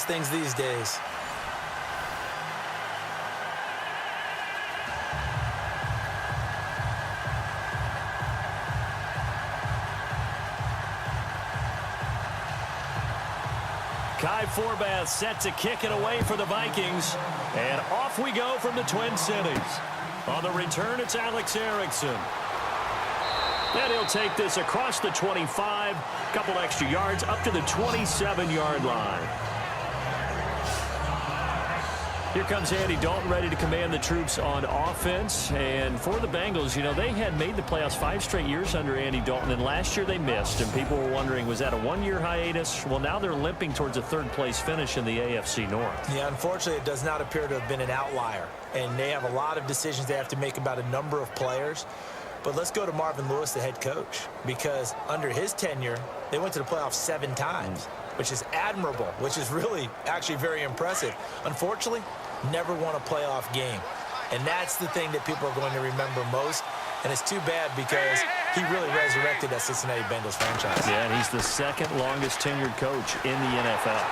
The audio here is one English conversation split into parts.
against things these days. Kai Forbath set to kick it away for the Vikings. And off we go from the Twin Cities. On the return, it's Alex Erickson. And he'll take this across the 25, couple extra yards, up to the 27-yard line. Here comes Andy Dalton ready to command the troops on offense. And for the Bengals, you know, they had made the playoffs 5 straight years under Andy Dalton, and last year they missed. And people were wondering, was that a one-year hiatus? Well, now they're limping towards a third-place finish in the AFC North. Yeah, unfortunately, it does not appear to have been an outlier. And they have a lot of decisions they have to make about a number of players. But let's go to Marvin Lewis, the head coach, because under his tenure, they went to the playoffs 7 times, which is admirable, which is really actually very impressive. Unfortunately, never won a playoff game. And that's the thing that people are going to remember most. And it's too bad because he really resurrected that Cincinnati Bengals franchise. Yeah, and he's the second longest tenured coach in the NFL.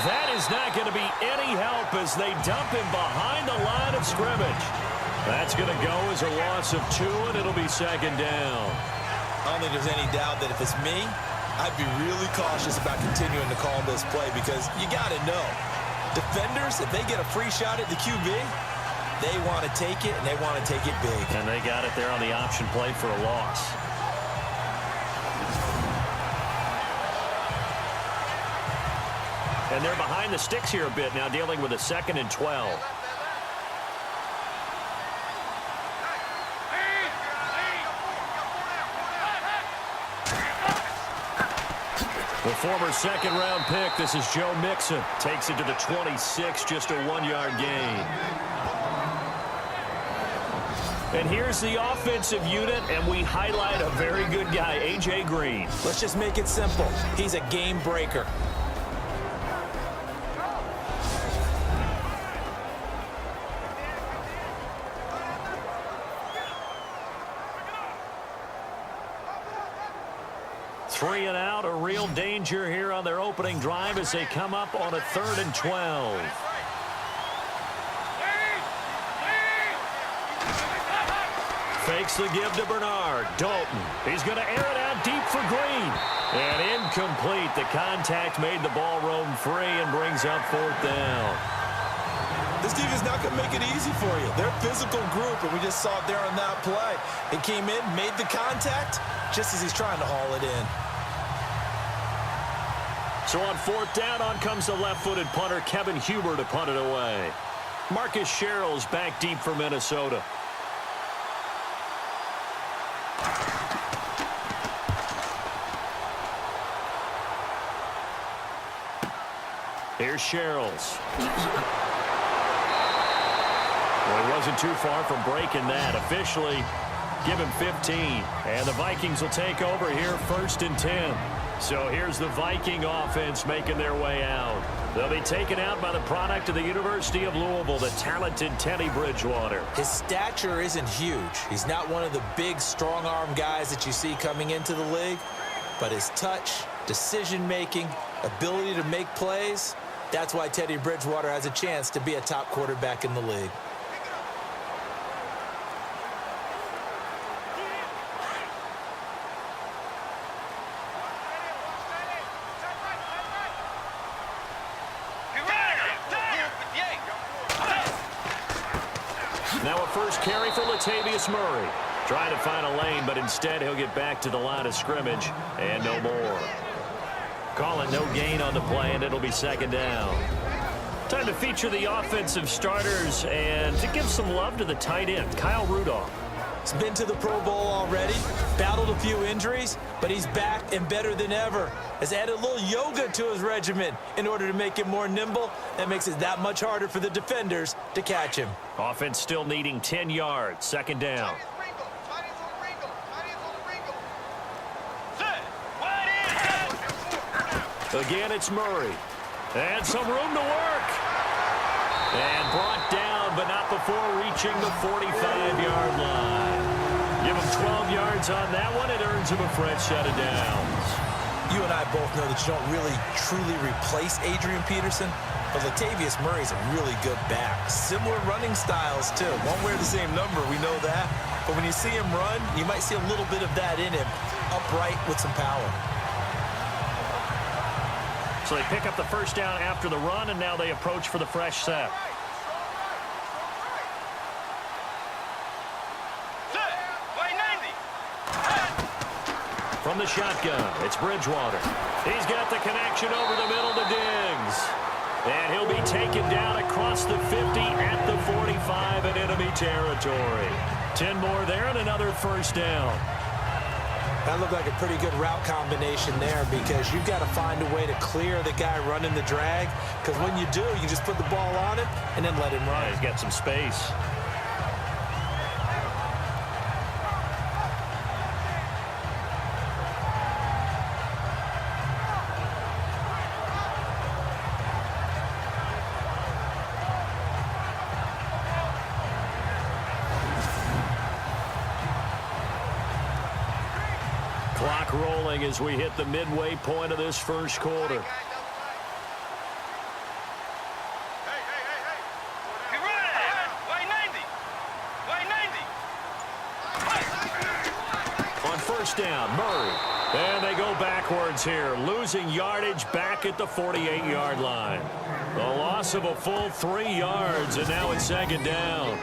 That is not going to be any help as they dump him behind the line of scrimmage. That's going to go as a loss of 2, and it'll be second down. I don't think there's any doubt that if it's me, I'd be really cautious about continuing to call this play because you got to know. Defenders, if they get a free shot at the QB, they want to take it, and they want to take it big. And they got it there on the option play for a loss. And they're behind the sticks here a bit now, dealing with a 2nd and 12. The former second-round pick, this is Joe Mixon, takes it to the 26, just a 1-yard gain. And here's the offensive unit, and we highlight a very good guy, A.J. Green. Let's just make it simple. He's a game breaker. Three and out, a real danger here on their opening drive as they come up on a 3rd and 12. Fakes the give to Bernard. Dalton, he's going to air it out deep for Green. And incomplete. The contact made the ball roam free and brings up 4th down. This team is not going to make it easy for you. They're a physical group, and we just saw it there on that play. He came in, made the contact, just as he's trying to haul it in. So on 4th down, on comes the left-footed punter, Kevin Huber, to punt it away. Marcus Sherrill's back deep for Minnesota. Here's Sherrills. Well, he wasn't too far from breaking that. Officially, give him 15. And the Vikings will take over here 1st and 10. So here's the Viking offense making their way out. They'll be taken out by the product of the University of Louisville, the talented Teddy Bridgewater. His stature isn't huge. He's not one of the big, strong-arm guys that you see coming into the league. But his touch, decision-making, ability to make plays, that's why Teddy Bridgewater has a chance to be a top quarterback in the league. Now a first carry for Latavius Murray. Trying to find a lane, but instead he'll get back to the line of scrimmage and no more. Call it no gain on the play, and it'll be 2nd down. Time to feature the offensive starters and to give some love to the tight end, Kyle Rudolph. He's been to the Pro Bowl already, battled a few injuries, but he's back and better than ever. Has added a little yoga to his regimen in order to make him more nimble. That makes it that much harder for the defenders to catch him. Offense still needing 10 yards, 2nd down. Again, it's Murray. And some room to work. And brought down, but not before reaching the 45-yard line. Give him 12 yards on that one. It earns him a fresh set of downs. You and I both know that you don't really truly replace Adrian Peterson, but Latavius Murray's a really good back. Similar running styles, too. Won't wear the same number, we know that. But when you see him run, you might see a little bit of that in him, upright with some power. So they pick up the first down after the run, and now they approach for the fresh set. From the shotgun, it's Bridgewater. He's got the connection over the middle to Diggs. And he'll be taken down across the 50 at the 45 in enemy territory. 10 more there and another first down. That looked like a pretty good route combination there because you've got to find a way to clear the guy running the drag, because when you do, you just put the ball on him and then let him run. Yeah, he's got some space. Clock rolling as we hit the midway point of this first quarter. On first down, Murray. And they go backwards here, losing yardage back at the 48-yard line. The loss of a full 3 yards, and now it's second down.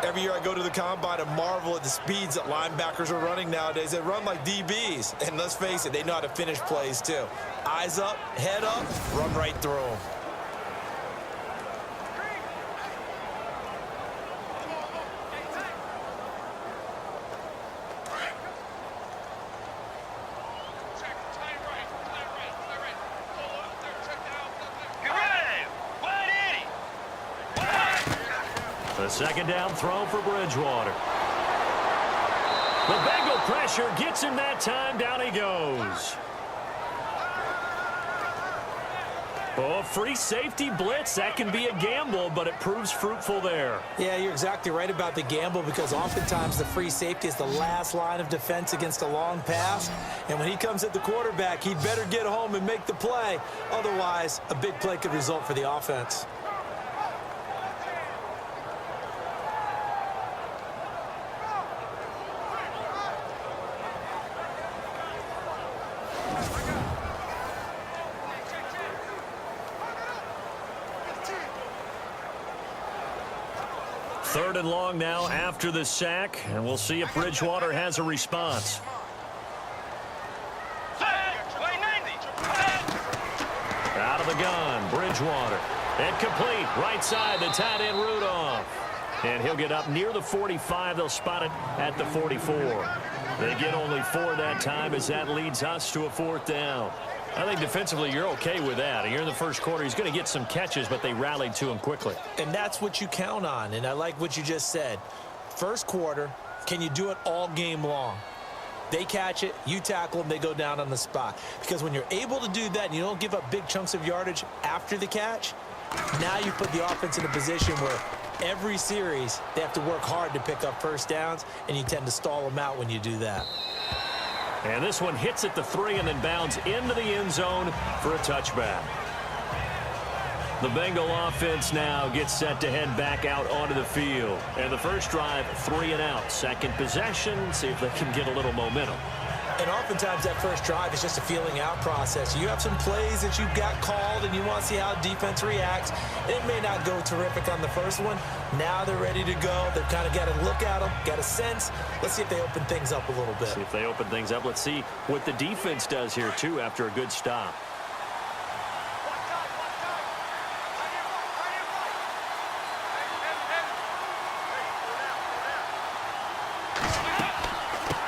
Every year I go to the combine and marvel at the speeds that linebackers are running nowadays. They run like DBs. And let's face it, they know how to finish plays too. Eyes up, head up, run right through them. The second down throw for Bridgewater. The Bengal pressure gets him that time. Down he goes. Oh, free safety blitz. That can be a gamble, but it proves fruitful there. Yeah, you're exactly right about the gamble, because oftentimes the free safety is the last line of defense against a long pass. And when he comes at the quarterback, he'd better get home and make the play. Otherwise, a big play could result for the offense. Third and long now after the sack, and we'll see if Bridgewater has a response. Out of the gun, Bridgewater. Incomplete, right side, the tight end Rudolph. And he'll get up near the 45. They'll spot it at the 44. They get only 4 that time, as that leads us to a fourth down. I think defensively you're okay with that. You're in the first quarter. He's going to get some catches, but they rallied to him quickly. And that's what you count on, and I like what you just said. First quarter, can you do it all game long? They catch it, you tackle them, they go down on the spot. Because when you're able to do that and you don't give up big chunks of yardage after the catch, now you put the offense in a position where every series they have to work hard to pick up first downs, and you tend to stall them out when you do that. And this one hits at the 3 and then bounds into the end zone for a touchback. The Bengal offense now gets set to head back out onto the field. And the first drive, 3 and out. Second possession, see if they can get a little momentum. And oftentimes that first drive is just a feeling out process. You have some plays that you've got called and you want to see how defense reacts. It may not go terrific on the first one. Now they're ready to go. They've kind of got to look at them, got a sense. Let's see if they open things up a little bit. See if they open things up. Let's see what the defense does here, too, after a good stop.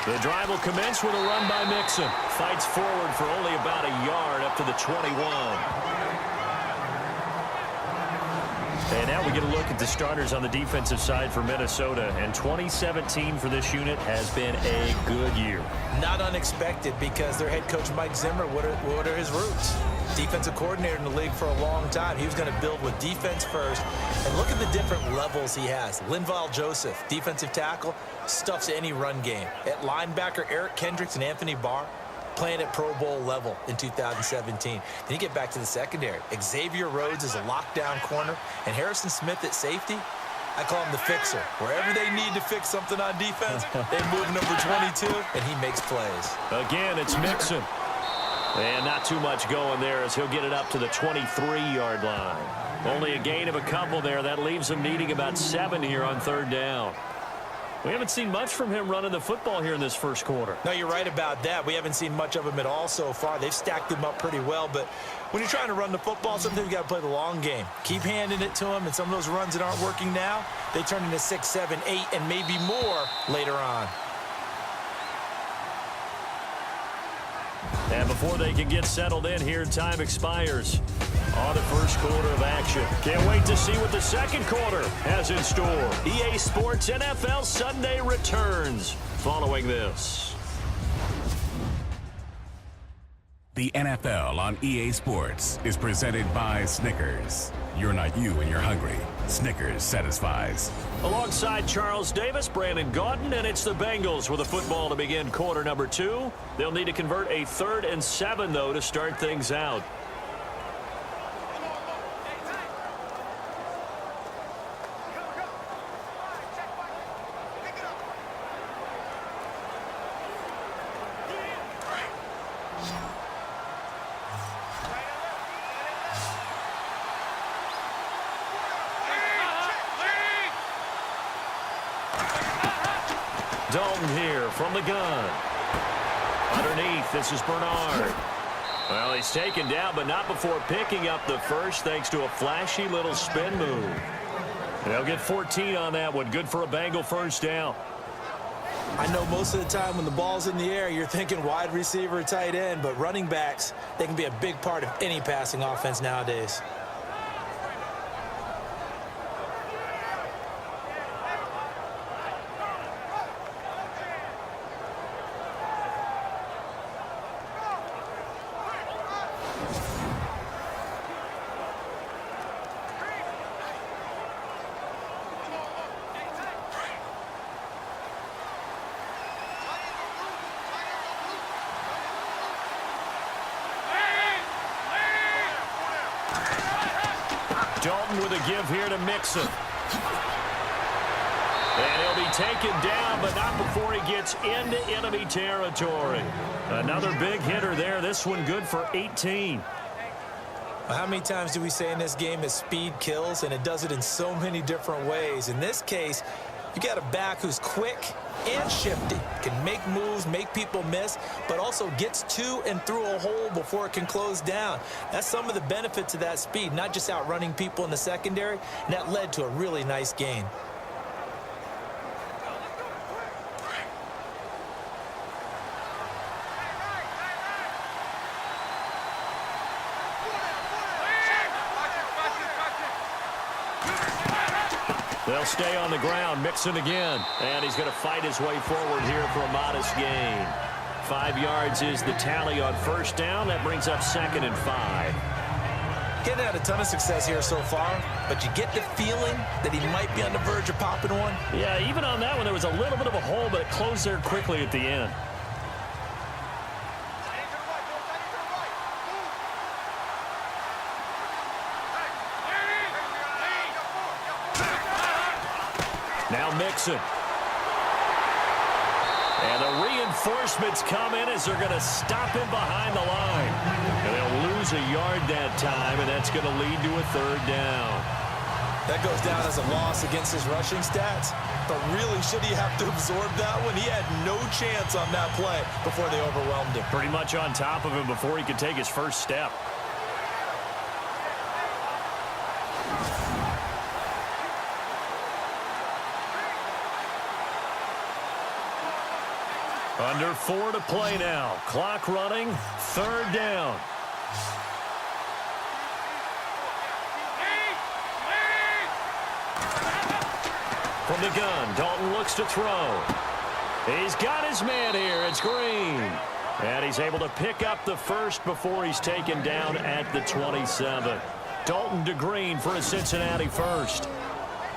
The drive will commence with a run by Mixon. Fights forward for only about a yard up to the 21. And now we get a look at the starters on the defensive side for Minnesota. And 2017 for this unit has been a good year. Not unexpected, because their head coach, Mike Zimmer, what are his roots? Defensive coordinator in the league for a long time. He was going to build with defense first. And look at the different levels he has. Linval Joseph, defensive tackle, stuffs any run game. At linebacker, Eric Kendricks and Anthony Barr. playing at Pro Bowl level in 2017. Then you get back to the secondary. Xavier Rhodes is a lockdown corner, and Harrison Smith at safety, I call him the fixer. Wherever they need to fix something on defense, they move number 22, and he makes plays. Again, it's Mixon. And not too much going there as he'll get it up to the 23-yard line. Only a gain of a couple there. That leaves him needing about 7 here on third down. We haven't seen much from him running the football here in this first quarter. No, you're right about that. We haven't seen much of him at all so far. They've stacked him up pretty well, but when you're trying to run the football, sometimes you got to play the long game. Keep handing it to him, and some of those runs that aren't working now, they turn into 6, 7, 8, and maybe more later on. And before they can get settled in here, time expires on the first quarter of action. Can't wait to see what the second quarter has in store. EA Sports NFL Sunday returns following this. The NFL on EA Sports is presented by Snickers. You're not you when you're hungry. Snickers satisfies. Alongside Charles Davis, Brandon Gaudin, and it's the Bengals with a football to begin quarter number 2. They'll need to convert a 3rd and 7, though, to start things out. Dalton here from the gun. Underneath, this is Bernard. Well, he's taken down, but not before picking up the first thanks to a flashy little spin move. They'll get 14 on that one. Good for a Bengal first down. I know most of the time when the ball's in the air, you're thinking wide receiver, tight end, but running backs, they can be a big part of any passing offense nowadays. Dalton with a give here to Mixon. And he'll be taken down, but not before he gets into enemy territory. Another big hitter there. This one good for 18. How many times do we say in this game that speed kills, and it does it in so many different ways? In this case, you got a back who's quick and shifty, can make moves, make people miss, but also gets to and through a hole before it can close down. That's some of the benefits of that speed, not just outrunning people in the secondary, and that led to a really nice gain. They'll stay on the ground. Mixon again. And he's going to fight his way forward here for a modest gain. 5 yards is the tally on first down. That brings up 2nd and 5. Getting had a ton of success here so far, but you get the feeling that he might be on the verge of popping one. Yeah, even on that one, there was a little bit of a hole, but it closed there quickly at the end. Now Mixon. And the reinforcements come in as they're going to stop him behind the line. And they'll lose a yard that time, and that's going to lead to a 3rd down. That goes down as a loss against his rushing stats. But really, should he have to absorb that one? He had no chance on that play before they overwhelmed him. Pretty much on top of him before he could take his first step. Under 4 to play now. Clock running. 3rd down. From the gun, Dalton looks to throw. He's got his man here. It's Green. And he's able to pick up the first before he's taken down at the 27. Dalton to Green for a Cincinnati first.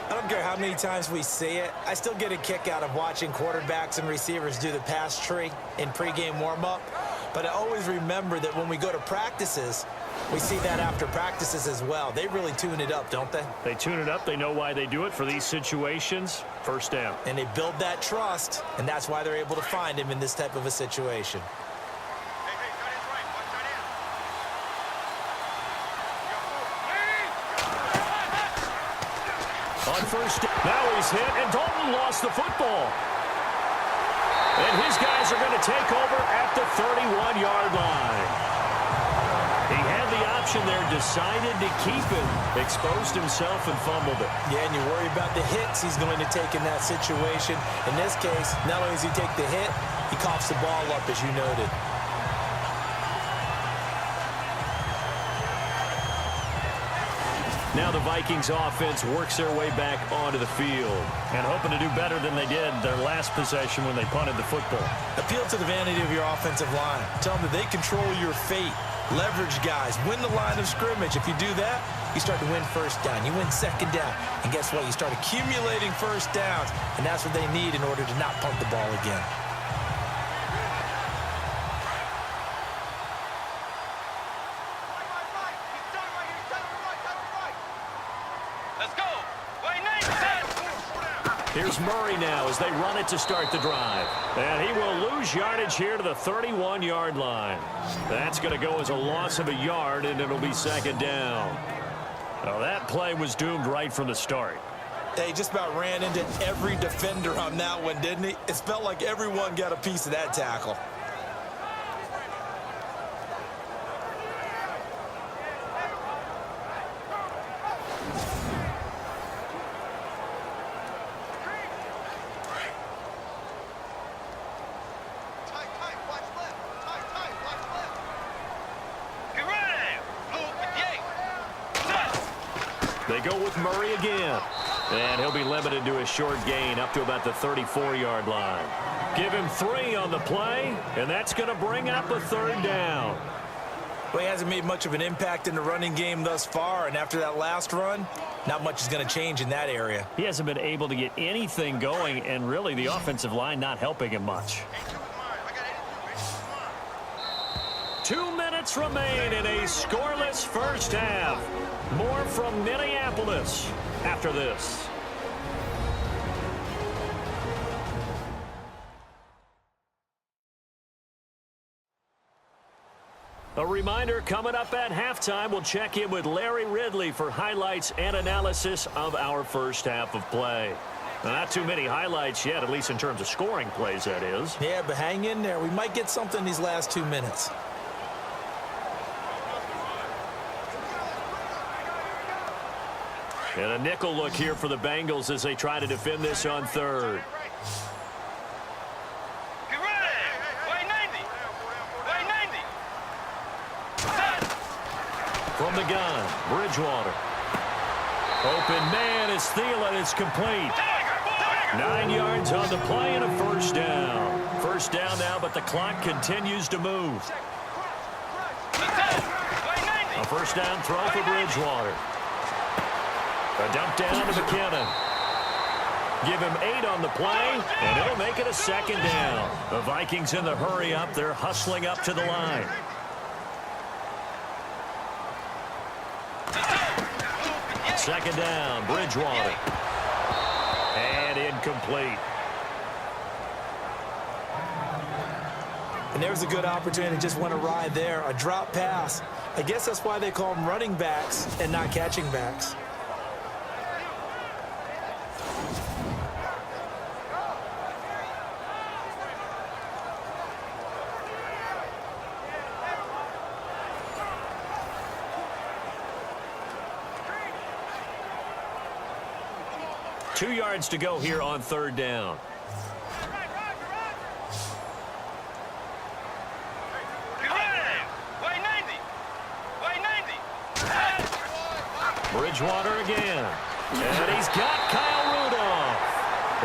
I don't care how many times we see it. I still get a kick out of watching quarterbacks and receivers do the pass tree in pregame warm-up. But I always remember that when we go to practices, we see that after practices as well. They really tune it up, don't they? They tune it up. They know why they do it for these situations. First down. And they build that trust, and that's why they're able to find him in this type of a situation. On first down. Now he's hit, and Dalton lost the football. And his guys are going to take over at the 31-yard line. He had the option there, decided to keep it, exposed himself and fumbled it. Yeah, and you worry about the hits he's going to take in that situation. In this case, not only does he take the hit, he coughs the ball up, as you noted. Now the Vikings offense works their way back onto the field and hoping to do better than they did their last possession when they punted the football. Appeal to the vanity of your offensive line. Tell them that they control your fate. Leverage guys. Win the line of scrimmage. If you do that, you start to win first down. You win second down. And guess what? You start accumulating first downs. And that's what they need in order to not punt the ball again. Here's Murray now as they run it to start the drive. And he will lose yardage here to the 31-yard line. That's going to go as a loss of a yard, and it'll be second down. Well, that play was doomed right from the start. They just about ran into every defender on that one, didn't he? It felt like everyone got a piece of that tackle. They go with Murray again. And he'll be limited to a short gain up to about the 34-yard line. Give him 3 on the play, and that's going to bring up a third down. Well, he hasn't made much of an impact in the running game thus far, and after that last run, not much is going to change in that area. He hasn't been able to get anything going, and really the offensive line not helping him much. 2 minutes remain in a scoreless first half. More from Minneapolis after this. A reminder, coming up at halftime, we'll check in with Larry Ridley for highlights and analysis of our first half of play. Now, not too many highlights yet, at least in terms of scoring plays, that is. Yeah, but hang in there. We might get something these last 2 minutes. And a nickel look here for the Bengals as they try to defend this on third. From the gun, Bridgewater. Open man is Thielen. It's complete. 9 yards on the play and a first down. First down now, but the clock continues to move. A first down throw for Bridgewater. A dump down to McKinnon. Give him 8 on the play, and it'll make it a second down. The Vikings in the hurry up. They're hustling up to the line. Second down, Bridgewater. And incomplete. And there's a good opportunity. Just want to ride there. A drop pass. I guess that's why they call them running backs and not catching backs. Two yards to go here on third down. Bridgewater again. And he's got Kyle Rudolph.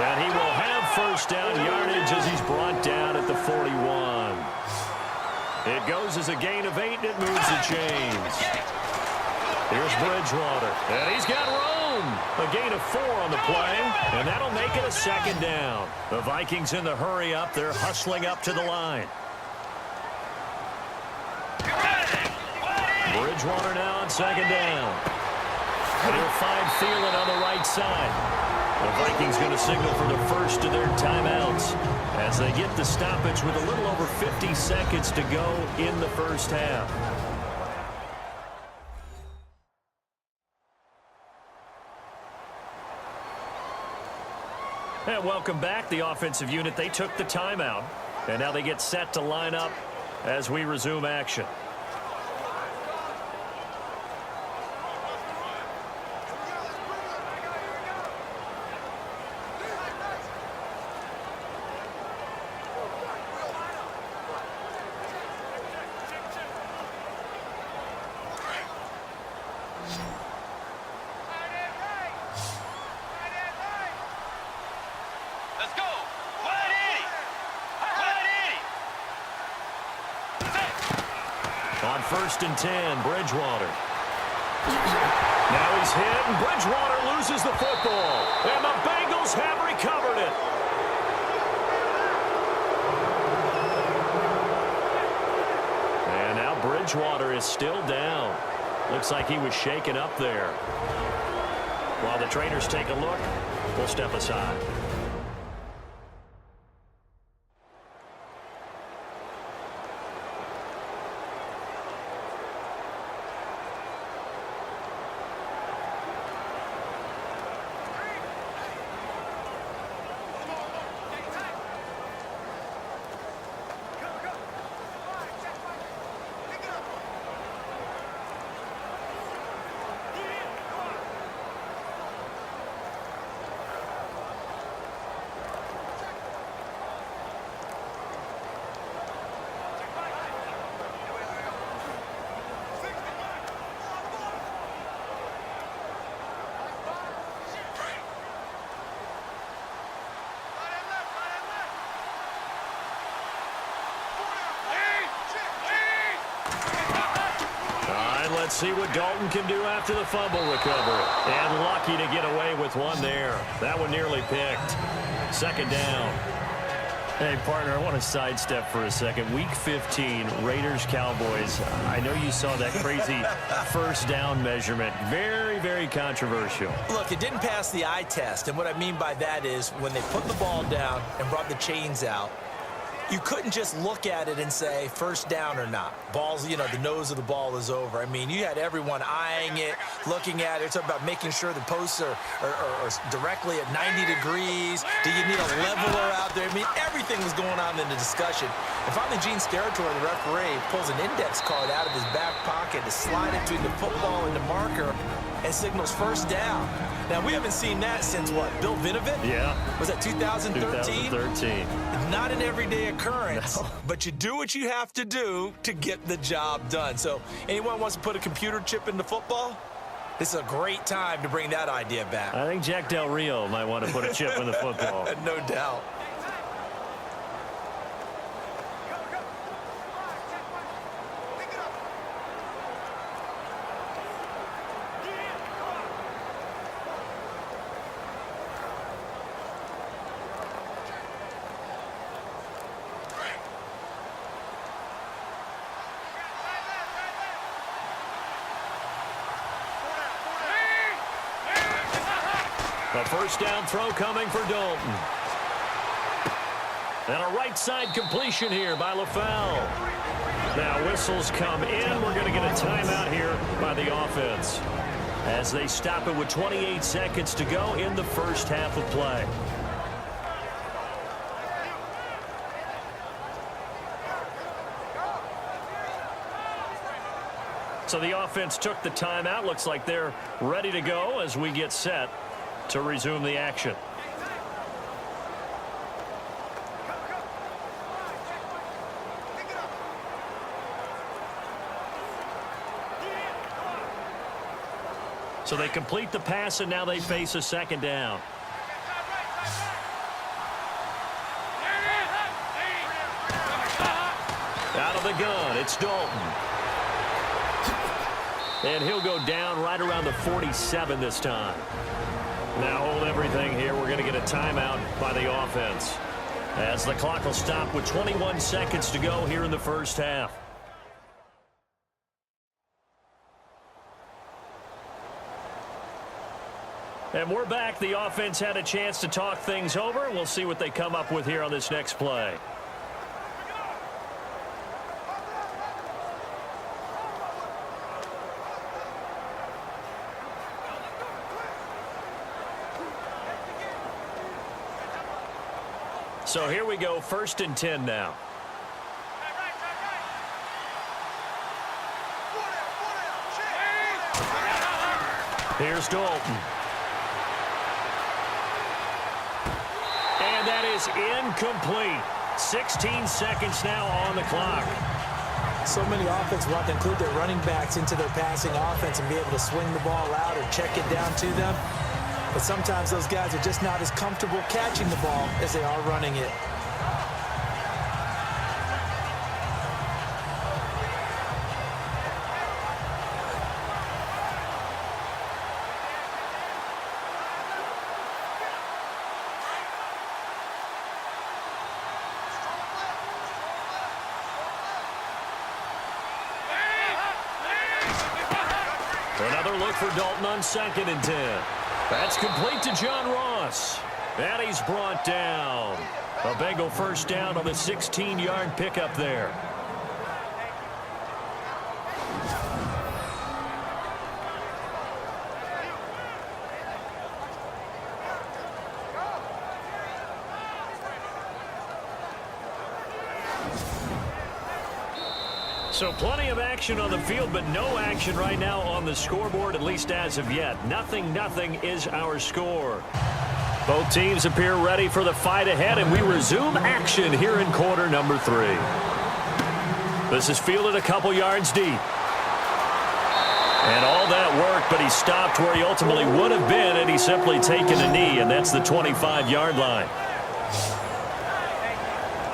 And he will have first down yardage as he's brought down at the 41. It goes as a gain of 8, and it moves the chains. Here's Bridgewater. And he's got room. A gain of 4 on the play, and that'll make it a second down. The Vikings in the hurry up. They're hustling up to the line. Bridgewater now on second down. He'll find Thielen on the right side. The Vikings going to signal for the first of their timeouts as they get the stoppage with a little over 50 seconds to go in the first half. And welcome back. The offensive unit, they took the timeout, and now they get set to line up as we resume action. On 1st and 10, Bridgewater. Now he's hit, and Bridgewater loses the football. And the Bengals have recovered it. And now Bridgewater is still down. Looks like he was shaken up there. While the trainers take a look, we'll step aside. Let's see what Dalton can do after the fumble recovery. And lucky to get away with one there. That one nearly picked. Second down. Hey, partner, I want to sidestep for a second. Week 15, Raiders-Cowboys. I know you saw that crazy first down measurement. Very, very controversial. Look, it didn't pass the eye test. And what I mean by that is when they put the ball down and brought the chains out, you couldn't just look at it and say first down or not. Balls, you know, the nose of the ball is over. I mean, you had everyone eyeing it, looking at it. It's about making sure the posts are directly at 90 degrees. Do you need a leveler out there? I mean, everything was going on in the discussion. And finally, Gene Steratore, the referee, pulls an index card out of his back pocket to slide it between the football and the marker and signals first down. Now, we haven't seen that since, what, Bill Vinovit? Yeah. Was that 2013? 2013. Not an everyday occurrence, no. But you do what you have to do to get the job done. So anyone wants to put a computer chip into football? This is a great time to bring that idea back. I think Jack Del Rio might want to put a chip in the football. No doubt. A first down throw coming for Dalton. And a right side completion here by LaFell. Now whistles come in. We're going to get a timeout here by the offense as they stop it with 28 seconds to go in the first half of play. So the offense took the timeout. Looks like they're ready to go as we get set to resume the action. So they complete the pass, and now they face a second down. Out of the gun, it's Dalton. And he'll go down right around the 47 this time. Now hold everything here. We're going to get a timeout by the offense as the clock will stop with 21 seconds to go here in the first half. And we're back. The offense had a chance to talk things over. We'll see what they come up with here on this next play. So here we go, 1st and 10 now. Here's Dalton. And that is incomplete. 16 seconds now on the clock. So many offenses want to include their running backs into their passing offense and be able to swing the ball out or check it down to them. But sometimes those guys are just not as comfortable catching the ball as they are running it. Another look for Dalton on 2nd and 10. That's complete to John Ross. And he's brought down. A Bengal first down on the 16-yard pickup there. So plenty of action on the field, but no action right now on the scoreboard, at least as of yet. 0-0 is our score. Both teams appear ready for the fight ahead, and we resume action here in quarter number 3. This is fielded a couple yards deep. And all that work, but he stopped where he ultimately would have been, and he's simply taken a knee, and that's the 25-yard line.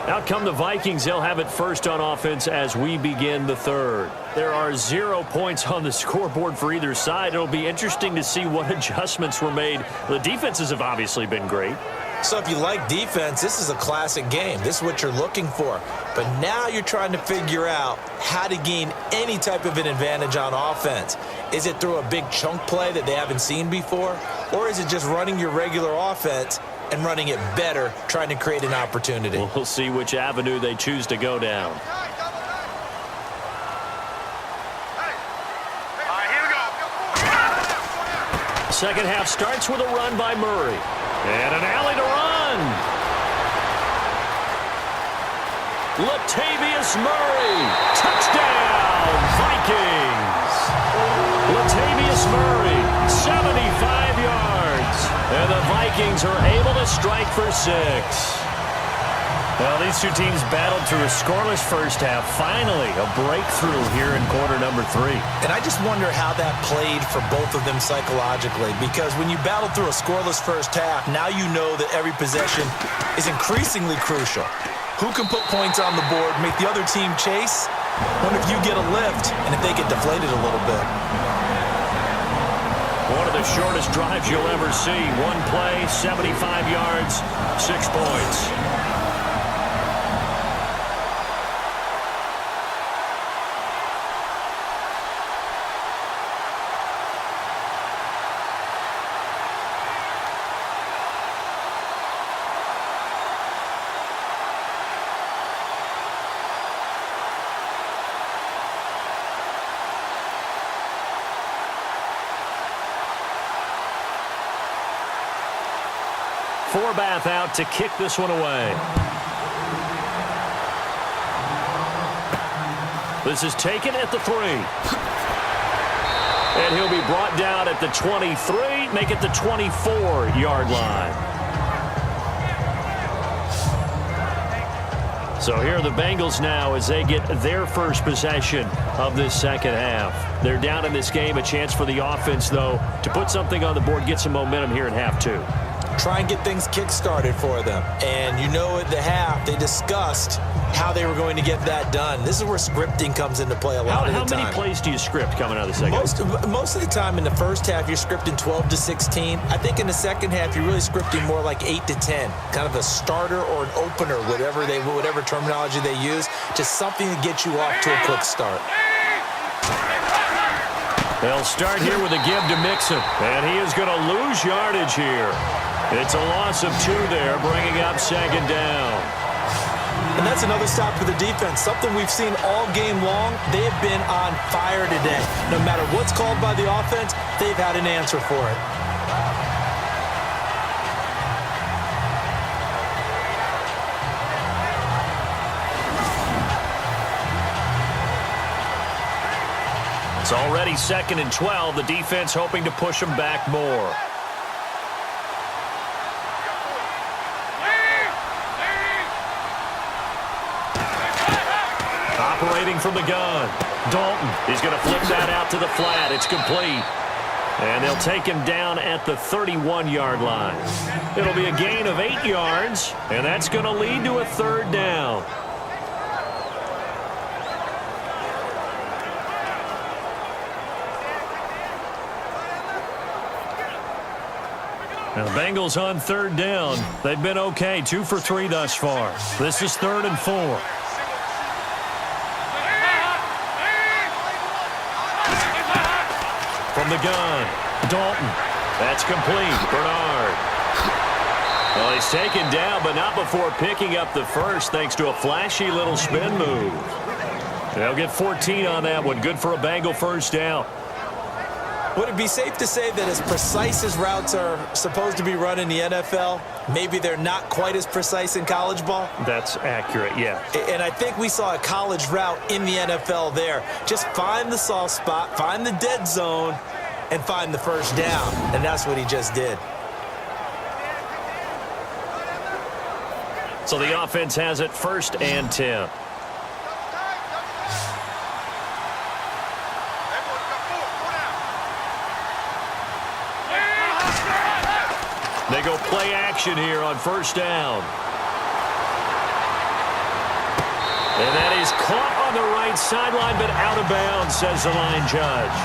Out come the Vikings. They'll have it first on offense as we begin the 3rd. There are 0 points on the scoreboard for either side. It'll be interesting to see what adjustments were made. The defenses have obviously been great. So if you like defense, this is a classic game. This is what you're looking for. But now you're trying to figure out how to gain any type of an advantage on offense. Is it through a big chunk play that they haven't seen before? Or is it just running your regular offense and running it better, trying to create an opportunity? We'll see which avenue they choose to go down. Second half starts with a run by Murray. And an alley to run. Latavius Murray. Touchdown, Vikings. Latavius Murray, 75 yards. And the Vikings are able to strike for 6. Well, these two teams battled through a scoreless first half. Finally, a breakthrough here in quarter number 3. And I just wonder how that played for both of them psychologically, because when you battle through a scoreless first half, now you know that every possession is increasingly crucial. Who can put points on the board, make the other team chase? Wonder if you get a lift and if they get deflated a little bit. One of the shortest drives you'll ever see. One play, 75 yards, 6 points. Forbath out to kick this one away. This is taken at the 3. And he'll be brought down at the 23, make it the 24-yard line. So here are the Bengals now as they get their first possession of this second half. They're down in this game. A chance for the offense, though, to put something on the board, get some momentum here in half 2. Try and get things kick-started for them. And you know at the half, they discussed how they were going to get that done. This is where scripting comes into play a lot of the time. How many plays do you script coming out of the second half? Most of the time in the first half, you're scripting 12 to 16. I think in the second half, you're really scripting more like 8 to 10. Kind of a starter or an opener, whatever terminology they use. Just something to get you off to a quick start. They'll start here with a give to Mixon, and he is going to lose yardage here. It's a loss of 2 there, bringing up 2nd down. And that's another stop for the defense, something we've seen all game long. They have been on fire today. No matter what's called by the offense, they've had an answer for it. It's already 2nd and 12. The defense hoping to push them back more. Operating from the gun. Dalton. He's going to flip that out to the flat. It's complete. And they'll take him down at the 31-yard line. It'll be a gain of 8 yards, and that's going to lead to a 3rd down. Now the Bengals on 3rd down. They've been okay, 2 for 3 thus far. This is 3rd and 4. From the gun, Dalton. That's complete. Bernard. Well, he's taken down, but not before picking up the first thanks to a flashy little spin move. They'll get 14 on that one. Good for a Bengal 1st down. Would it be safe to say that as precise as routes are supposed to be run in the NFL, maybe they're not quite as precise in college ball? That's accurate, yeah. And I think we saw a college route in the NFL there. Just find the soft spot, find the dead zone, and find the 1st down. And that's what he just did. So the offense has it 1st and 10. They go play action here on 1st down. And that is caught on the right sideline, but out of bounds, says the line judge.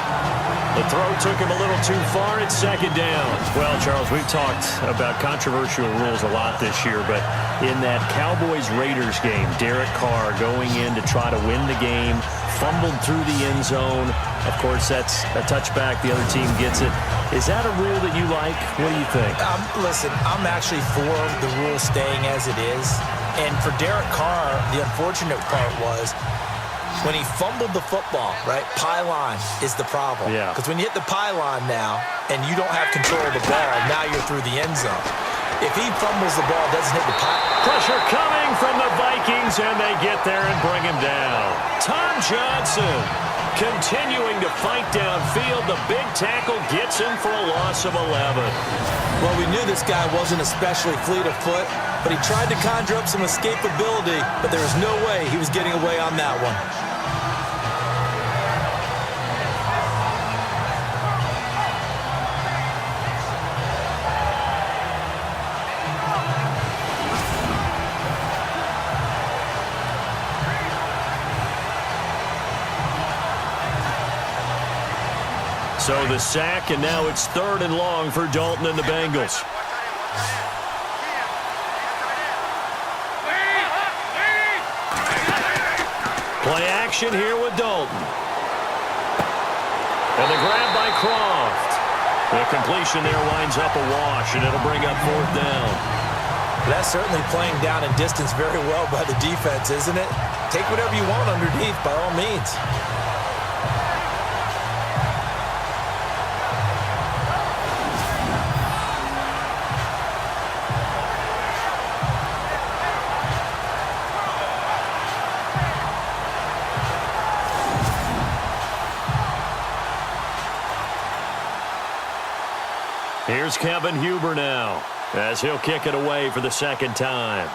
The throw took him a little too far at 2nd down. Well, Charles, we've talked about controversial rules a lot this year, but in that Cowboys-Raiders game, Derek Carr going in to try to win the game, fumbled through the end zone. Of course, that's a touchback. The other team gets it. Is that a rule that you like? What do you think? Listen, I'm actually for the rule staying as it is. And for Derek Carr, the unfortunate part was when he fumbled the football, right? Pylon is the problem. Yeah. Because when you hit the pylon now and you don't have control of the ball, now you're through the end zone. If he fumbles the ball, doesn't hit the pylon. Pressure coming from the Vikings, and they get there and bring him down. Tom Johnson continuing to fight downfield. The big tackle gets him for a loss of 11. Well, we knew this guy wasn't especially fleet of foot, but he tried to conjure up some escapability, but there was no way he was getting away on that one. So the sack, and now it's 3rd and long for Dalton and the Bengals. Play action here with Dalton. And the grab by Croft. The completion there winds up a wash, and it'll bring up 4th down. That's certainly playing down in distance very well by the defense, isn't it? Take whatever you want underneath, by all means. Here's Kevin Huber now, as he'll kick it away for the 2nd time.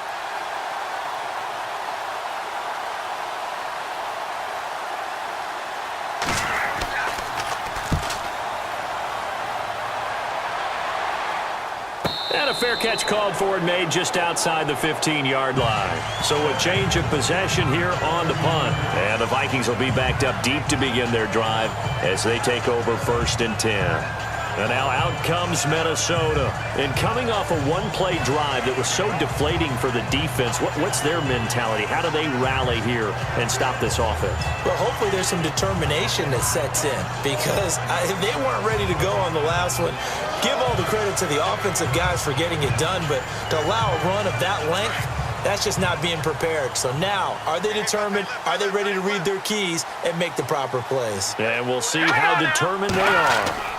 And a fair catch called for and made just outside the 15-yard line. So a change of possession here on the punt. And the Vikings will be backed up deep to begin their drive as they take over 1st and 10. And now out comes Minnesota. And coming off a one-play drive that was so deflating for the defense, what's their mentality? How do they rally here and stop this offense? Well, hopefully there's some determination that sets in because they weren't ready to go on the last one. Give all the credit to the offensive guys for getting it done, but to allow a run of that length, that's just not being prepared. So now, are they determined? Are they ready to read their keys and make the proper plays? And we'll see how determined they are.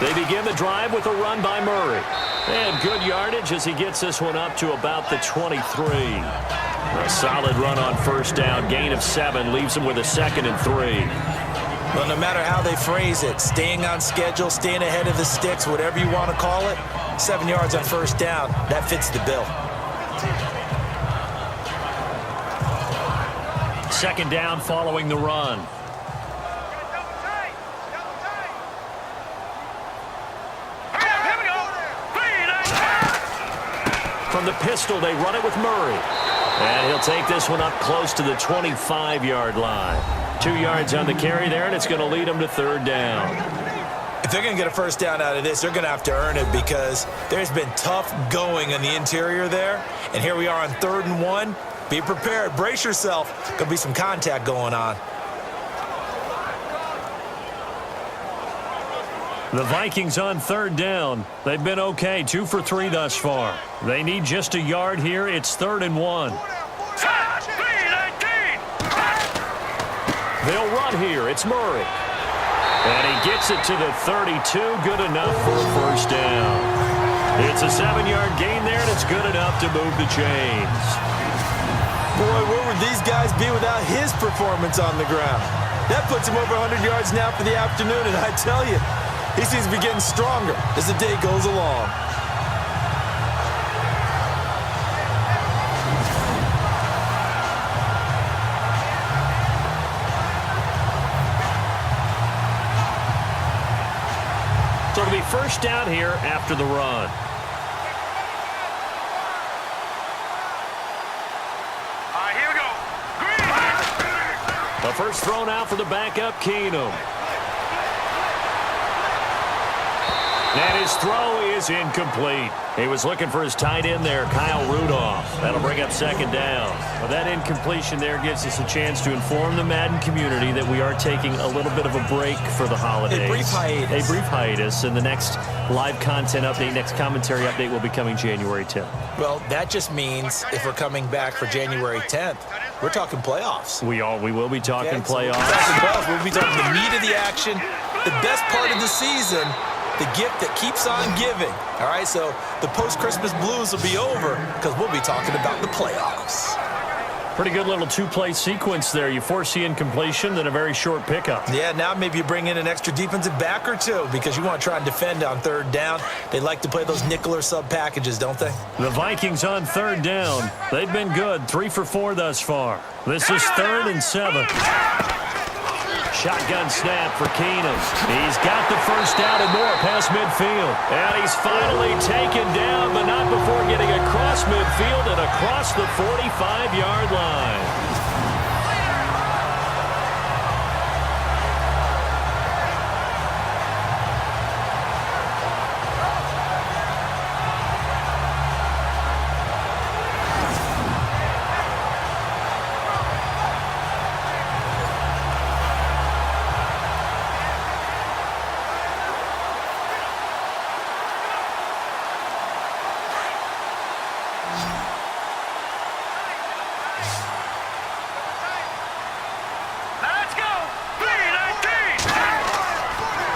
They begin the drive with a run by Murray. And good yardage as he gets this one up to about the 23. A solid run on first down. Gain of 7 leaves him with a 2nd and 3. Well, no matter how they phrase it, staying on schedule, staying ahead of the sticks, whatever you want to call it, 7 yards on first down, that fits the bill. 2nd down following the run. From the pistol, they run it with Murray. And he'll take this one up close to the 25-yard line. 2 yards on the carry there, and it's going to lead them to 3rd down. If they're going to get a first down out of this, they're going to have to earn it because there's been tough going on the interior there. And here we are on 3rd and 1. Be prepared. Brace yourself. Going to be some contact going on. The Vikings on 3rd down. They've been okay, 2 for 3 thus far. They need just a yard here. It's 3rd and 1. They'll run here. It's Murray. And he gets it to the 32. Good enough for a first down. It's a 7-yard gain there, and it's good enough to move the chains. Boy, where would these guys be without his performance on the ground? That puts him over 100 yards now for the afternoon, and I tell you, he seems to be getting stronger as the day goes along. So it'll be first down here after the run. Here we go. The first thrown out for the backup, Keenum. And his throw is incomplete. He was looking for his tight end there, Kyle Rudolph. That'll bring up 2nd down. Well, that incompletion there gives us a chance to inform the Madden community that we are taking a little bit of a break for the holidays. A brief hiatus. A brief hiatus, and the next live content update, next commentary update will be coming January 10th. Well, that just means if we're coming back for January 10th, we're talking playoffs. We will be talking Okay, so playoffs. we'll be talking the meat of the action, the best part of the season, the gift that keeps on giving. All right, so the post-Christmas blues will be over because we'll be talking about the playoffs. Pretty good little 2-play sequence there. You force the incompletion, then a very short pickup. Yeah, now maybe you bring in an extra defensive back or two because you want to try and defend on 3rd down. They like to play those nickel or sub packages, don't they? The Vikings on 3rd down. They've been good, 3 for 4 thus far. This is 3rd and 7. Shotgun snap for Keenum. He's got the first down and more past midfield. And he's finally taken down, but not before getting across midfield and across the 45-yard line.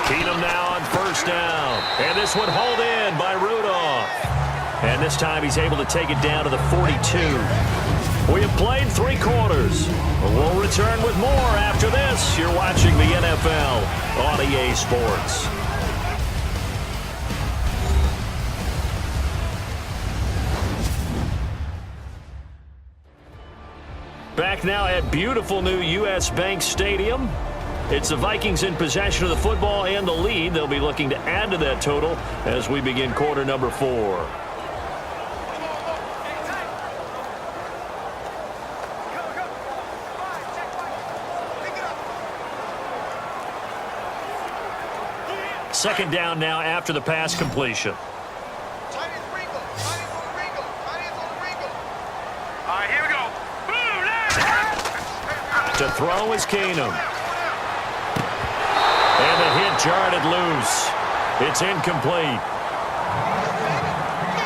Keenum now on first down. And this one hauled in by Rudolph. And this time he's able to take it down to the 42. We have played 3 quarters. We'll return with more after this. You're watching the NFL on EA Sports. Back now at beautiful new U.S. Bank Stadium. It's the Vikings in possession of the football and the lead. They'll be looking to add to that total as we begin quarter number 4. second down now after the pass completion. Here we go. To throw is Keenum. And the hit jarred it loose. It's incomplete.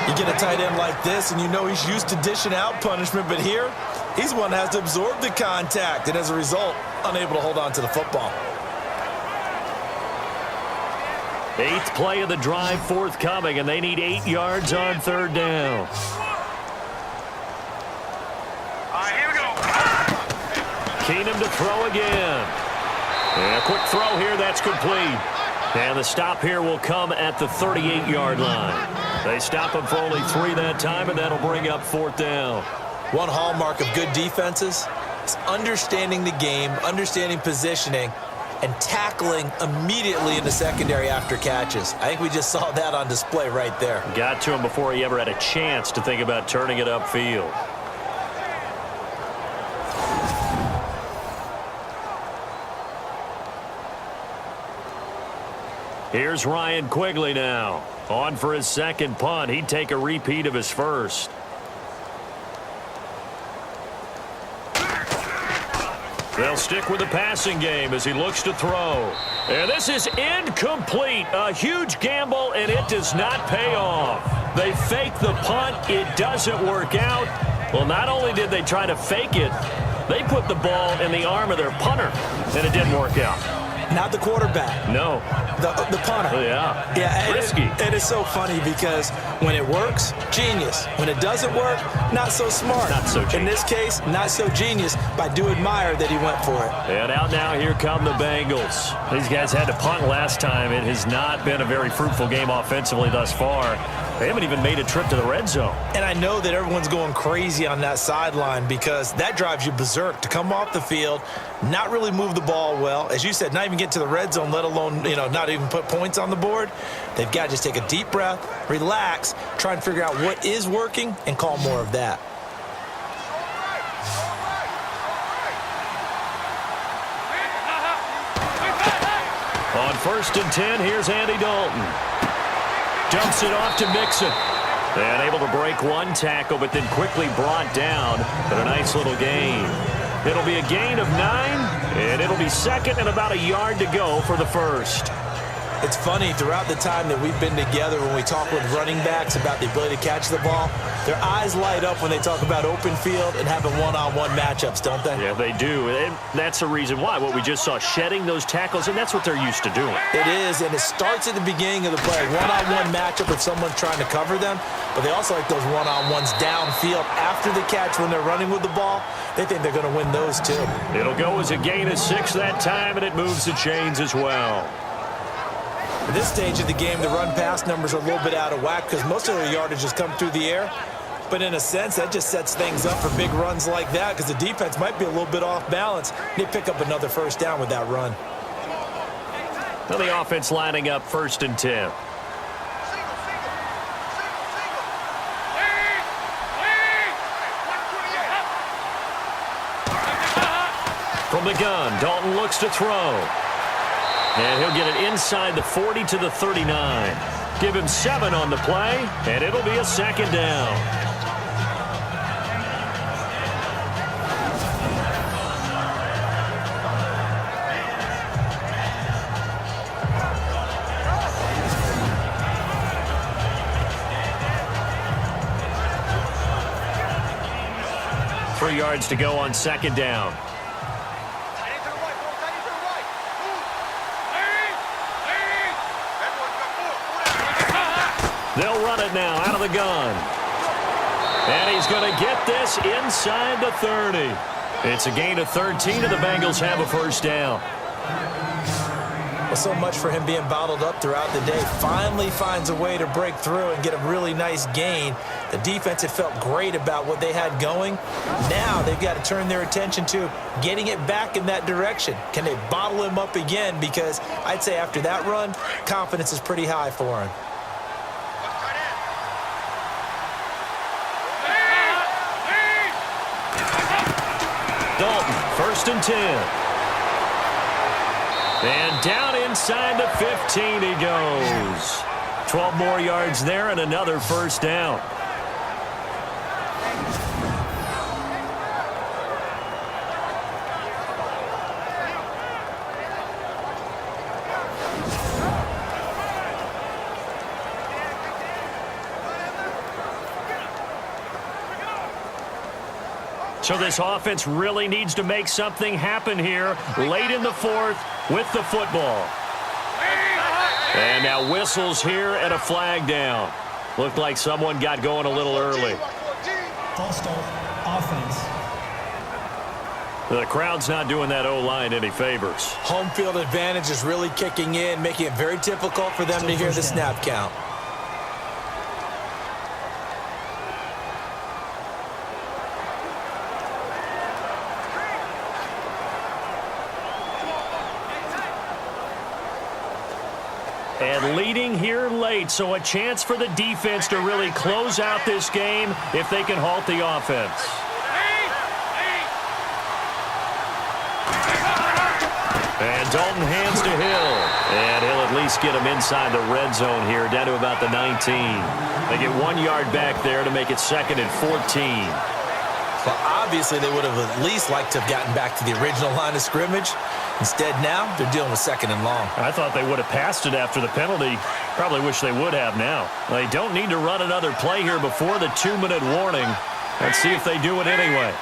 You get a tight end like this, and you know he's used to dishing out punishment, but here, he's one that has to absorb the contact, and as a result, unable to hold on to the football. 8th play of the drive forthcoming, and they need 8 yards on third down. Here we go. Keenum to throw again. And a quick throw here, that's complete. And the stop here will come at the 38-yard line. They stop him for only 3 that time, and that'll bring up 4th down. One hallmark of good defenses is understanding the game, understanding positioning, and tackling immediately in the secondary after catches. I think we just saw that on display right there. Got to him before he ever had a chance to think about turning it upfield. Here's Ryan Quigley now. On for his second punt. He'd take a repeat of his first. They'll stick with the passing game as he looks to throw. And this is incomplete. A huge gamble, and it does not pay off. They fake the punt. It doesn't work out. Well, not only did they try to fake it, they put the ball in the arm of their punter, and it didn't work out. Not the quarterback. No. The punter. Yeah. Risky. It is so funny because when it works, genius. When it doesn't work, not so smart. Not so genius. In this case, not so genius, but I do admire that he went for it. And out now, here come the Bengals. These guys had to punt last time. It has not been a very fruitful game offensively thus far. They haven't even made a trip to the red zone. And I know that everyone's going crazy on that sideline because that drives you berserk to come off the field, not really move the ball well. As you said, not even get to the red zone, let alone, not even put points on the board. They've got to just take a deep breath, relax, try and figure out what is working, and call more of that. On 1st and 10, here's Andy Dalton. Dumps it off to Mixon. And able to break one tackle, but then quickly brought down. But a nice little gain. It'll be a gain of 9, and it'll be second and about a yard to go for the first. It's funny, throughout the time that we've been together, when we talk with running backs about the ability to catch the ball, their eyes light up when they talk about open field and having one-on-one matchups, don't they? Yeah, they do. And that's the reason why. What we just saw, shedding those tackles, and that's what they're used to doing. It is, and it starts at the beginning of the play. One-on-one matchup if someone's trying to cover them, but they also like those one-on-ones downfield after the catch when they're running with the ball. They think they're going to win those, too. It'll go as a gain of 6 that time, and it moves the chains as well. At this stage of the game, the run-pass numbers are a little bit out of whack because most of their yardage has come through the air. But in a sense, that just sets things up for big runs like that because the defense might be a little bit off balance. They pick up another first down with that run. Now the offense lining up 1st and 10. From the gun, Dalton looks to throw. And he'll get it inside the 40 to the 39. Give him 7 on the play, and it'll be a second down. Three yards to go on second down. They'll run it now out of the gun. And he's going to get this inside the 30. It's a gain of 13, and the Bengals have a first down. Well, so much for him being bottled up throughout the day. Finally finds a way to break through and get a really nice gain. The defense had felt great about what they had going. Now they've got to turn their attention to getting it back in that direction. Can they bottle him up again? Because I'd say after that run, confidence is pretty high for him. Dalton, 1st and 10. And down inside the 15 he goes. 12 more yards there and another first down. So this offense really needs to make something happen here late in the fourth with the football. And now whistles here and a flag down. Looked like someone got going a little early. False start, offense. The crowd's not doing that O-line any favors. Home field advantage is really kicking in, making it very difficult for them to hear the snap count. And leading here late, so a chance for the defense to really close out this game if they can halt the offense. And Dalton hands to Hill. And he'll at least get him inside the red zone here, down to about the 19. They get 1 yard back there to make it 2nd and 14. Well, obviously, they would have at least liked to have gotten back to the original line of scrimmage. Instead, now they're dealing with 2nd and long. I thought they would have passed it after the penalty. Probably wish they would have now. They don't need to run another play here before the 2-minute warning. Let's see if they do it anyway.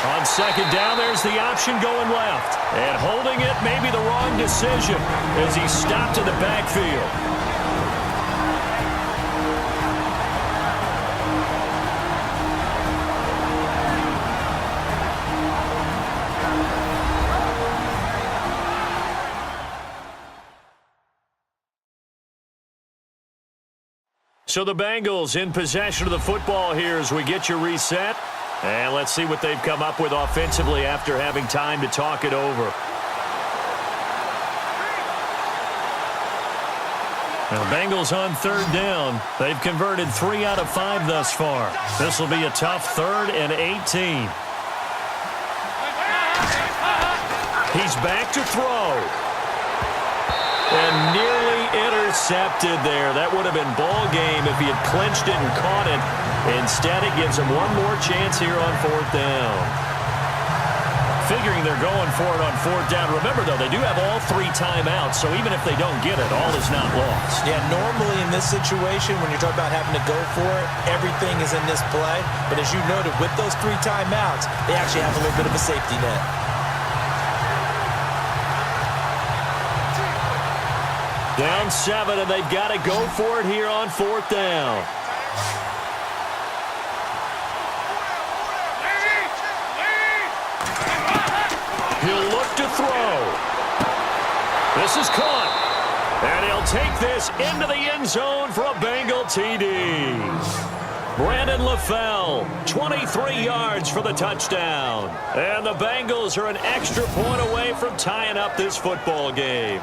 On 2nd down, there's the option going left. And holding it may be the wrong decision as he stopped in the backfield. So the Bengals in possession of the football here as we get you reset. And let's see what they've come up with offensively after having time to talk it over. Now, Bengals on 3rd down. They've converted 3 out of 5 thus far. This will be a tough 3rd and 18. He's back to throw. And nearly intercepted there. That would have been ball game if he had clinched it and caught it. Instead, it gives him one more chance here on 4th down. Figuring they're going for it on 4th down. Remember, though, they do have all 3 timeouts, so even if they don't get it, all is not lost. Yeah, normally in this situation, when you're talking about having to go for it, everything is in this play. But as you noted, with those 3 timeouts, they actually have a little bit of a safety net. Down 7, and they've got to go for it here on 4th down. He'll look to throw. This is caught. And he'll take this into the end zone for a Bengal TD. Brandon LaFell, 23 yards for the touchdown. And the Bengals are an extra point away from tying up this football game.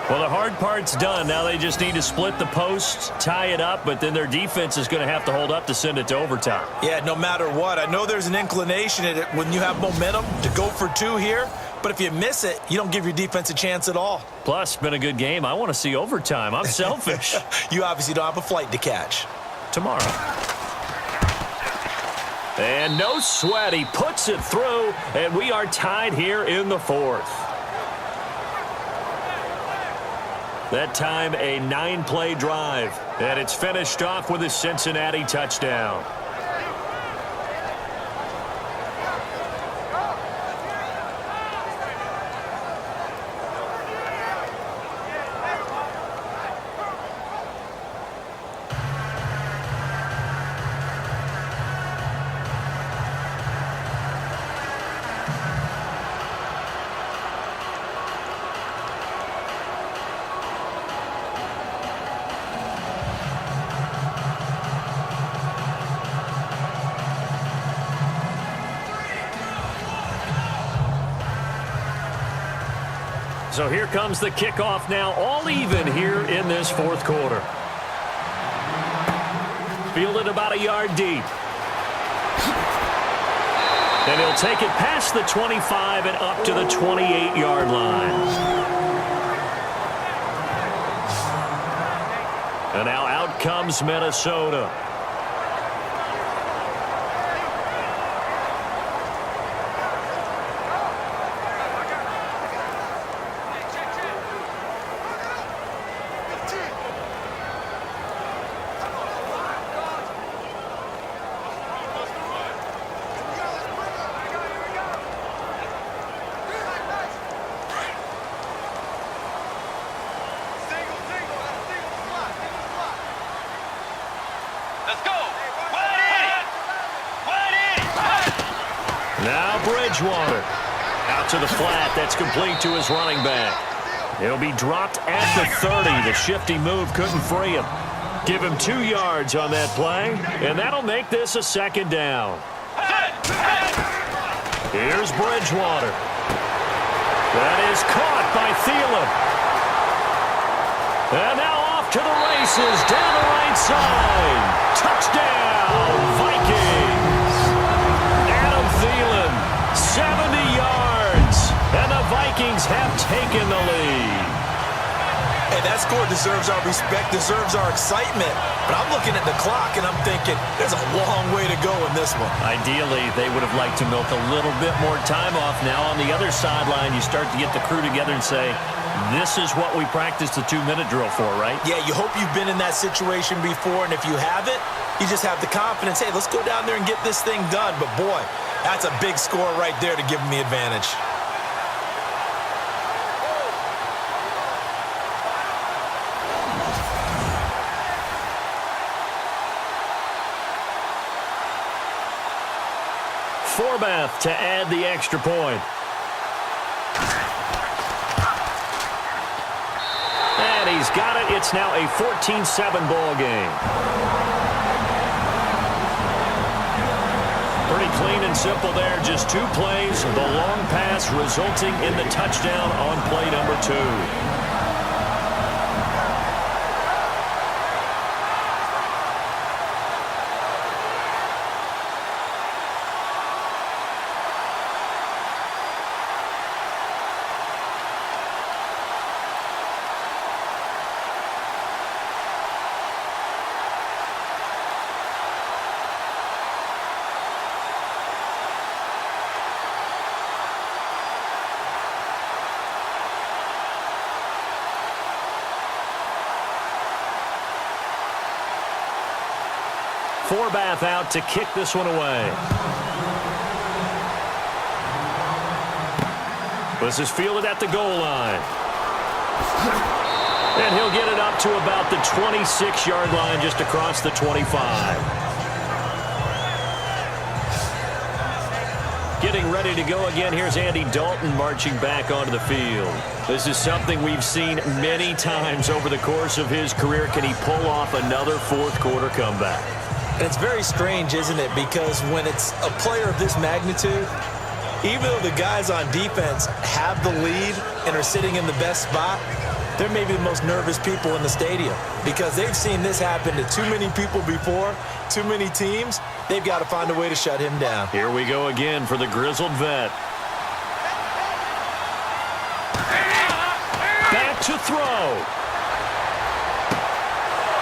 Well, the hard part's done. Now they just need to split the posts, tie it up, but then their defense is going to have to hold up to send it to overtime. Yeah, no matter what. I know there's an inclination in it when you have momentum to go for 2 here, but if you miss it, you don't give your defense a chance at all. Plus, it's been a good game. I want to see overtime. I'm selfish. You obviously don't have a flight to catch. Tomorrow. And no sweat. He puts it through, and we are tied here in the 4th. That time, a 9-play drive. And it's finished off with a Cincinnati touchdown. So here comes the kickoff now, all even here in this 4th quarter. Fielded about a yard deep. And he'll take it past the 25 and up to the 28-yard line. And now out comes Minnesota. Now Bridgewater out to the flat. That's complete to his running back. He'll be dropped at the 30. The shifty move couldn't free him. Give him 2 yards on that play, and that'll make this a second down. Here's Bridgewater. That is caught by Thielen. And now off to the races down the right side. Touchdown, Vikings. Adam Thielen, 70 yards, and the Vikings have taken the lead. Hey, that score deserves our respect, deserves our excitement. But I'm looking at the clock, and I'm thinking there's a long way to go in this one. Ideally, they would have liked to milk a little bit more time off. Now on the other sideline, you start to get the crew together and say, this is what we practiced the 2-minute drill for, right? Yeah, you hope you've been in that situation before, and if you haven't, you just have the confidence, hey, let's go down there and get this thing done. But, boy, that's a big score right there to give them the advantage. Forbath to add the extra point. And he's got it. It's now a 14-7 ball game. Pretty clean and simple there. Just 2 plays. The long pass resulting in the touchdown on play number 2. Forbath out to kick this one away. This is fielded at the goal line. And he'll get it up to about the 26-yard line, just across the 25. Getting ready to go again. Here's Andy Dalton marching back onto the field. This is something we've seen many times over the course of his career. Can he pull off another fourth-quarter comeback? And it's very strange, isn't it? Because when it's a player of this magnitude, even though the guys on defense have the lead and are sitting in the best spot, they're maybe the most nervous people in the stadium because they've seen this happen to too many people before, too many teams. They've got to find a way to shut him down. Here we go again for the grizzled vet. Back to throw.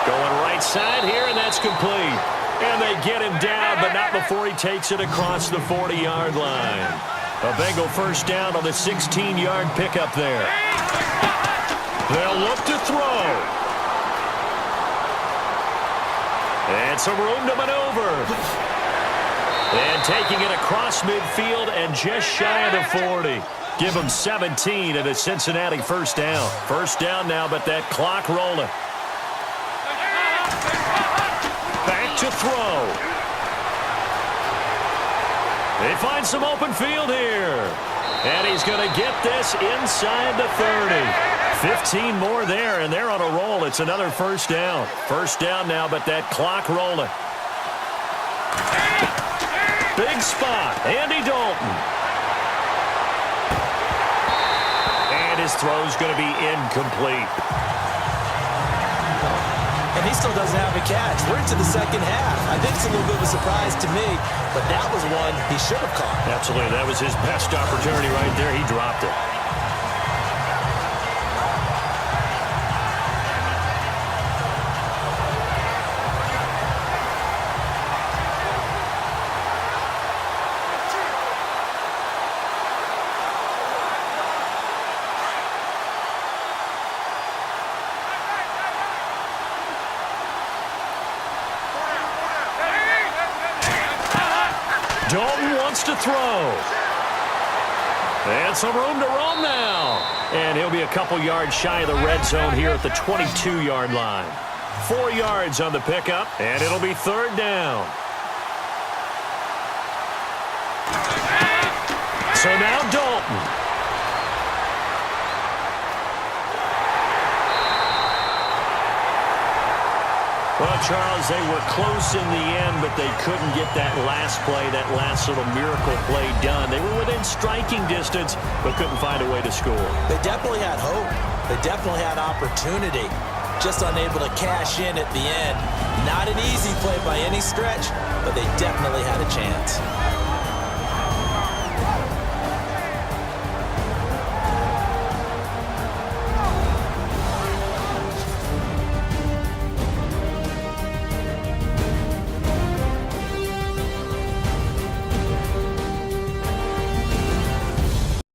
Going right side here, and that's complete. And they get him down, but not before he takes it across the 40-yard line. A Bengal first down on the 16-yard pickup there. They'll look to throw. And some room to maneuver. And taking it across midfield and just shy of the 40. Give him 17 at a Cincinnati first down. First down now, but that clock rolling. Back to throw. They find some open field here. And he's going to get this inside the 30. 15 more there, and they're on a roll. It's another first down. First down now, but that clock rolling. Big spot. Andy Dalton. And his throw's going to be incomplete. And and he still doesn't have a catch. We're into the second half. I think it's a little bit of a surprise to me, but that was one he should have caught. Absolutely. That was his best opportunity right there. He dropped it. Dalton wants to throw. And some room to roam now. And he'll be a couple yards shy of the red zone here at the 22-yard line. 4 yards on the pickup, and it'll be third down. So now Dalton. Well, Charles, they were close in the end, but they couldn't get that last play, that last little miracle play done. They were within striking distance, but couldn't find a way to score. They definitely had hope. They definitely had opportunity. Just unable to cash in at the end. Not an easy play by any stretch, but they definitely had a chance.